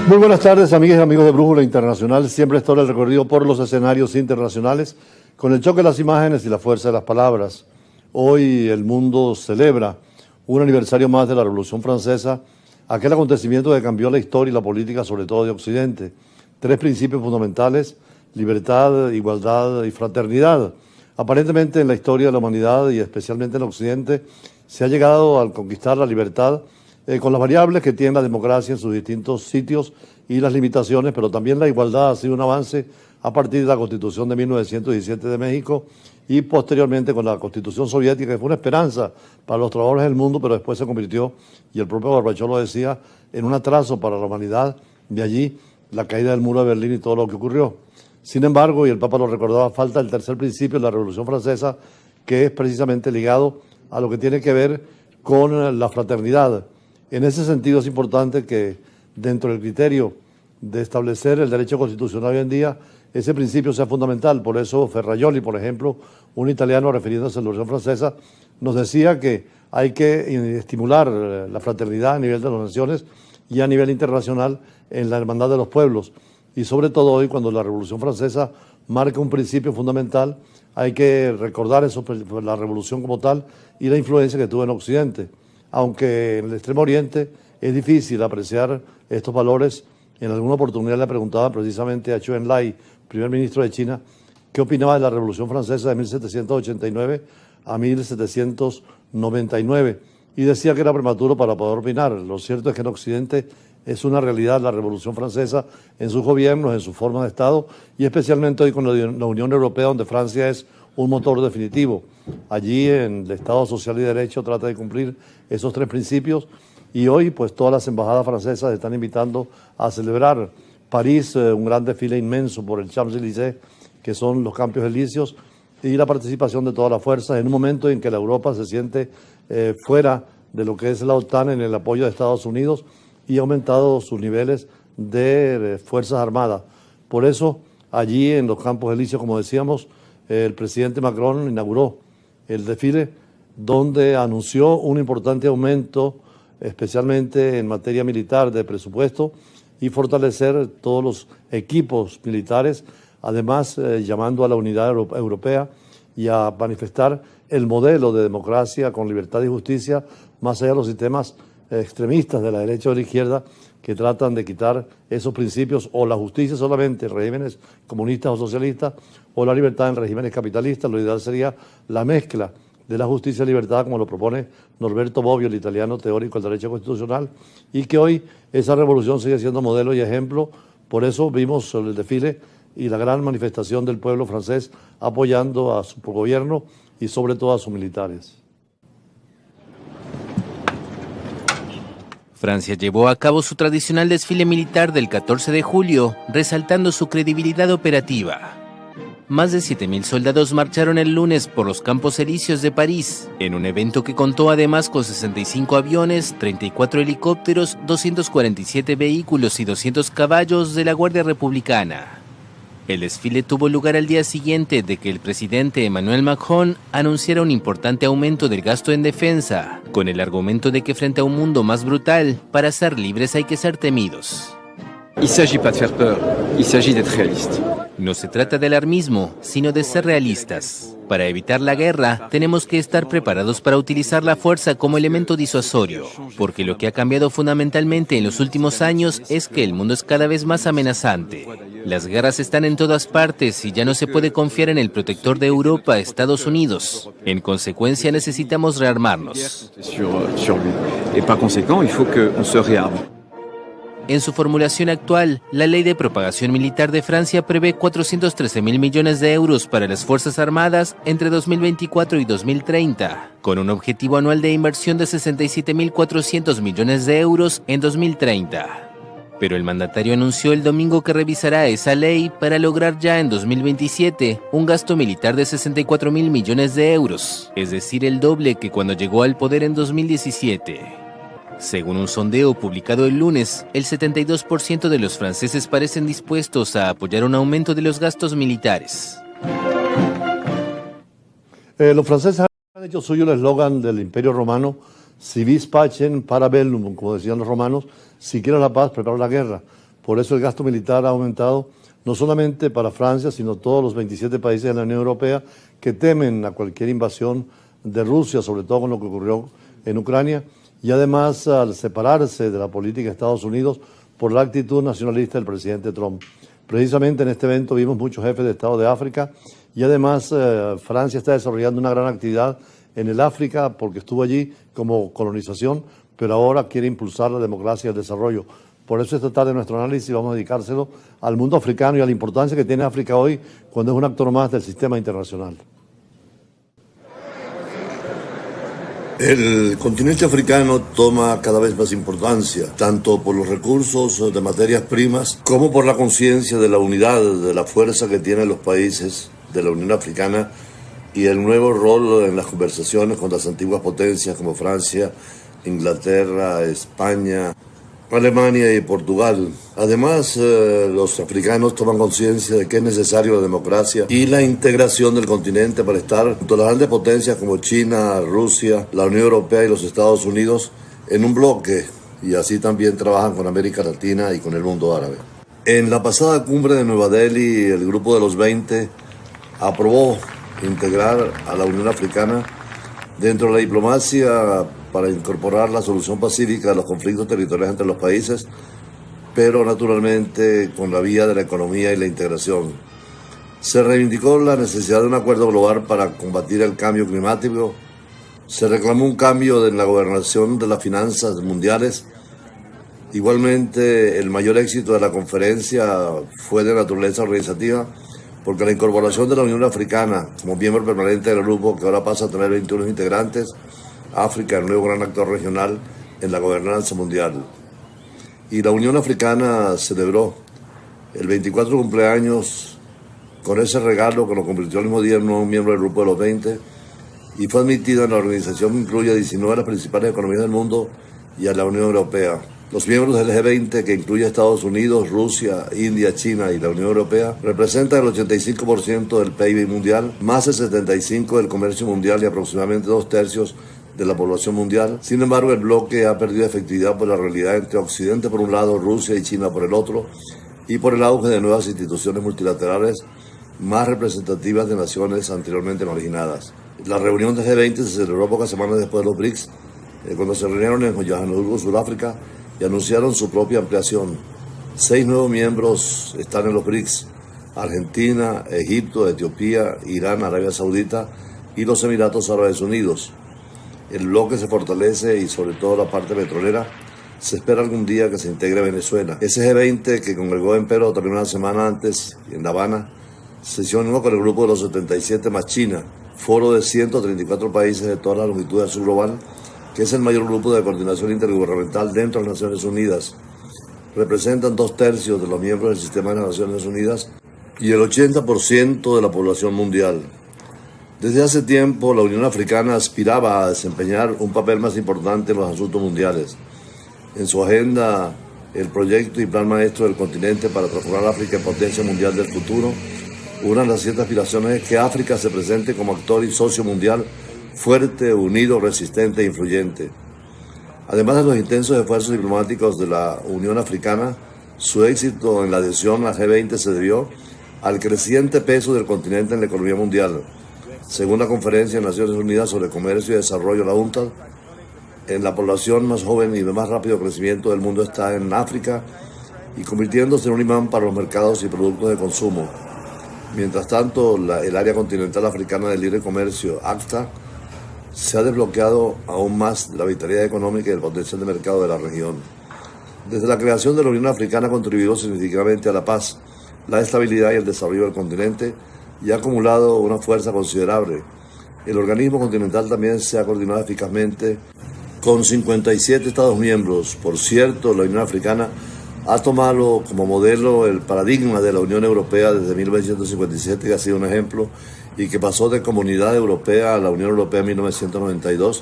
Muy buenas tardes, amigas y amigos de Brújula Internacional. Siempre está el recorrido por los escenarios internacionales con el choque de las imágenes y la fuerza de las palabras. Hoy el mundo celebra un aniversario más de la Revolución Francesa, aquel acontecimiento que cambió la historia y la política, sobre todo de Occidente. Tres principios fundamentales: libertad, igualdad y fraternidad. Aparentemente en la historia de la humanidad y especialmente en Occidente se ha llegado a conquistar la libertad con las variables que tiene la democracia en sus distintos sitios y las limitaciones, pero también la igualdad ha sido un avance a partir de la Constitución de 1917 de México y posteriormente con la Constitución soviética, que fue una esperanza para los trabajadores del mundo, pero después se convirtió, y el propio Gorbachov lo decía, en un atraso para la humanidad. De allí la caída del muro de Berlín y todo lo que ocurrió. Sin embargo, y el Papa lo recordaba, falta el tercer principio de la Revolución Francesa, que es precisamente ligado a lo que tiene que ver con la fraternidad. En ese sentido es importante que dentro del criterio de establecer el derecho constitucional hoy en día, ese principio sea fundamental. Por eso Ferrajoli, por ejemplo, un italiano refiriéndose a la Revolución Francesa, nos decía que hay que estimular la fraternidad a nivel de las naciones y a nivel internacional en la hermandad de los pueblos. Y sobre todo hoy, cuando la Revolución Francesa marca un principio fundamental, hay que recordar eso, la revolución como tal y la influencia que tuvo en Occidente. Aunque en el Extremo Oriente es difícil apreciar estos valores. En alguna oportunidad le preguntaba precisamente a Zhou Enlai, primer ministro de China, qué opinaba de la Revolución Francesa de 1789 a 1799, y decía que era prematuro para poder opinar. Lo cierto es que en Occidente es una realidad la Revolución Francesa en sus gobiernos, en su forma de Estado, y especialmente hoy con la Unión Europea, donde Francia es un motor definitivo. Allí en el Estado Social y Derecho trata de cumplir esos tres principios, y hoy pues todas las embajadas francesas están invitando a celebrar. París, un gran desfile inmenso por el Champs-Élysées, que son los Campos Elíseos, y la participación de todas las fuerzas en un momento en que la Europa se siente fuera de lo que es la OTAN en el apoyo de Estados Unidos y ha aumentado sus niveles de fuerzas armadas. Por eso allí en los Campos Elíseos, como decíamos, el presidente Macron inauguró el desfile donde anunció un importante aumento, especialmente en materia militar, de presupuesto y fortalecer todos los equipos militares, además llamando a la unidad europea y a manifestar el modelo de democracia con libertad y justicia, más allá de los sistemas extremistas de la derecha o de la izquierda que tratan de quitar esos principios, o la justicia solamente en regímenes comunistas o socialistas, o la libertad en regímenes capitalistas. Lo ideal sería la mezcla de la justicia y libertad, como lo propone Norberto Bobbio, el italiano teórico del derecho constitucional, y que hoy esa revolución sigue siendo modelo y ejemplo. Por eso vimos el desfile y la gran manifestación del pueblo francés apoyando a su gobierno y sobre todo a sus militares. Francia llevó a cabo su tradicional desfile militar del 14 de julio, resaltando su credibilidad operativa. Más de 7.000 soldados marcharon el lunes por los Campos Elíseos de París, en un evento que contó además con 65 aviones, 34 helicópteros, 247 vehículos y 200 caballos de la Guardia Republicana. El desfile tuvo lugar al día siguiente de que el presidente Emmanuel Macron anunciara un importante aumento del gasto en defensa, con el argumento de que frente a un mundo más brutal, para ser libres hay que ser temidos. Il ne s'agit pas de faire peur, il s'agit d'être réaliste. No se trata de alarmismo, sino de ser realistas. Para evitar la guerra, tenemos que estar preparados para utilizar la fuerza como elemento disuasorio, porque lo que ha cambiado fundamentalmente en los últimos años es que el mundo es cada vez más amenazante. Las guerras están en todas partes y ya no se puede confiar en el protector de Europa, Estados Unidos. En consecuencia, necesitamos rearmarnos. Et par conséquent, il faut qu'on se réarme. En su formulación actual, la Ley de Propagación Militar de Francia prevé 413.000 millones de euros para las Fuerzas Armadas entre 2024 y 2030, con un objetivo anual de inversión de 67.400 millones de euros en 2030. Pero el mandatario anunció el domingo que revisará esa ley para lograr ya en 2027 un gasto militar de 64.000 millones de euros, es decir, el doble que cuando llegó al poder en 2017. Según un sondeo publicado el lunes, el 72% de los franceses parecen dispuestos a apoyar un aumento de los gastos militares. Los franceses han hecho suyo el eslogan del Imperio Romano, si vis pacem para bellum, como decían los romanos, si quieren la paz, prepara la guerra. Por eso el gasto militar ha aumentado, no solamente para Francia, sino todos los 27 países de la Unión Europea que temen a cualquier invasión de Rusia, sobre todo con lo que ocurrió en Ucrania, y además al separarse de la política de Estados Unidos por la actitud nacionalista del presidente Trump. Precisamente en este evento vimos muchos jefes de Estado de África y además Francia está desarrollando una gran actividad en el África porque estuvo allí como colonización, pero ahora quiere impulsar la democracia y el desarrollo. Por eso esta tarde nuestro análisis vamos a dedicárselo al mundo africano y a la importancia que tiene África hoy cuando es un actor más del sistema internacional. El continente africano toma cada vez más importancia, tanto por los recursos de materias primas como por la conciencia de la unidad, de la fuerza que tienen los países de la Unión Africana y el nuevo rol en las conversaciones con las antiguas potencias como Francia, Inglaterra, España, Alemania y Portugal. Además, los africanos toman conciencia de que es necesario la democracia y la integración del continente para estar junto a las grandes potencias como China, Rusia, la Unión Europea y los Estados Unidos en un bloque, y así también trabajan con América Latina y con el mundo árabe. En la pasada cumbre de Nueva Delhi, el grupo de los 20 aprobó integrar a la Unión Africana dentro de la diplomacia para incorporar la solución pacífica de los conflictos territoriales entre los países, pero naturalmente con la vía de la economía y la integración. Se reivindicó la necesidad de un acuerdo global para combatir el cambio climático, se reclamó un cambio en la gobernación de las finanzas mundiales. Igualmente, el mayor éxito de la conferencia fue de naturaleza organizativa, porque la incorporación de la Unión Africana como miembro permanente del grupo, que ahora pasa a tener 21 integrantes, África, el nuevo gran actor regional en la gobernanza mundial. Y la Unión Africana celebró el 24 cumpleaños con ese regalo que lo convirtió el mismo día en un nuevo miembro del grupo de los 20 y fue admitida en la organización que incluye a 19 de las principales economías del mundo y a la Unión Europea. Los miembros del G20, que incluye a Estados Unidos, Rusia, India, China y la Unión Europea, representan el 85% del PIB mundial, más el 75% del comercio mundial y aproximadamente 2/3 de la población mundial. Sin embargo, el bloque ha perdido efectividad por la realidad entre Occidente por un lado, Rusia y China por el otro, y por el auge de nuevas instituciones multilaterales más representativas de naciones anteriormente marginadas. La reunión del G20 se celebró pocas semanas después de los BRICS, cuando se reunieron en Johannesburgo, Sudáfrica, y anunciaron su propia ampliación. 6 nuevos miembros están en los BRICS: Argentina, Egipto, Etiopía, Irán, Arabia Saudita y los Emiratos Árabes Unidos. El bloque se fortalece y sobre todo la parte petrolera. Se espera algún día que se integre Venezuela. Ese G20 que congregó en Perú también una semana antes en La Habana, se unió con el grupo de los 77 más China, foro de 134 países de toda la longitud del sur global, que es el mayor grupo de coordinación intergubernamental dentro de las Naciones Unidas. Representan 2/3 de los miembros del sistema de las Naciones Unidas y el 80% de la población mundial. Desde hace tiempo, la Unión Africana aspiraba a desempeñar un papel más importante en los asuntos mundiales. En su agenda, el proyecto y plan maestro del continente para transformar a África en potencia mundial del futuro, una de las 7 aspiraciones es que África se presente como actor y socio mundial fuerte, unido, resistente e influyente. Además de los intensos esfuerzos diplomáticos de la Unión Africana, su éxito en la adhesión al G20 se debió al creciente peso del continente en la economía mundial. Según la Conferencia de Naciones Unidas sobre Comercio y Desarrollo, la UNCTAD, en la población más joven y de más rápido crecimiento del mundo está en África y convirtiéndose en un imán para los mercados y productos de consumo. Mientras tanto, el área continental africana de libre comercio, ACTA, se ha desbloqueado aún más de la vitalidad económica y del potencial de mercado de la región. Desde la creación de la Unión Africana ha contribuido significativamente a la paz, la estabilidad y el desarrollo del continente y ha acumulado una fuerza considerable. El organismo continental también se ha coordinado eficazmente con 57 Estados miembros. Por cierto, la Unión Africana ha tomado como modelo el paradigma de la Unión Europea desde 1957, que ha sido un ejemplo, y que pasó de Comunidad Europea a la Unión Europea en 1992.